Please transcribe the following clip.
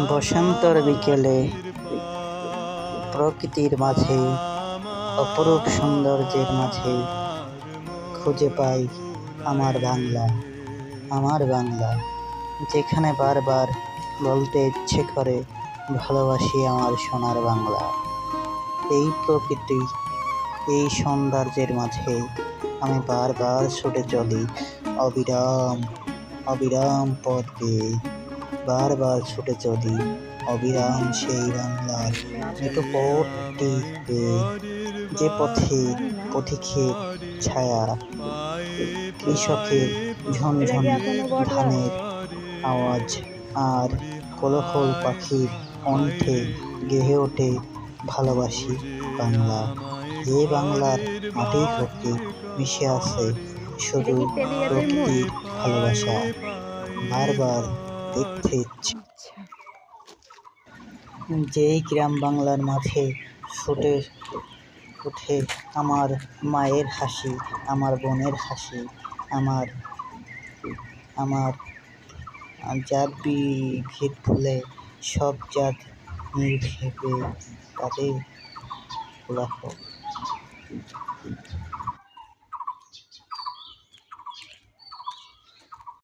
বসন্তর বিকেলে প্রকৃতির মাঝে অপরূপ সৌন্দর্যের মাঝে খুঁজে পাই আমার বাংলা, আমার বাংলা, যেখানে বারবার বলতে ইচ্ছে করে ভালোবাসি আমার সোনার বাংলা। এই প্রকৃতি, এই সৌন্দর্যের মাঝে আমি বারবার ছুটে চলি অবিরাম অবিরাম পথ পেয়ে, বারবার ছুটে চলি অবিরাম সেই বাংলার মেঠো পথটি পেয়ে, যে পথে পথিকের ছায়া, কৃষকের ঝনঝন ধানের আওয়াজ আর কোলাহল পাখির কণ্ঠে গেয়ে ওঠে ভালোবাসি বাংলা। যে বাংলার মাটির রক্তে মিশে আছে শুধু প্রকৃতির ভালোবাসা, বারবার দেখতে ইচ্ছে। যেই গ্রাম বাংলার মাঠে ফুটে ওঠে আমার মায়ের হাসি, আমার বোনের হাসি, আমার আমার জাত ভেদ ভুলে সব জাত নির্ভেবে তাদের কোলাহল।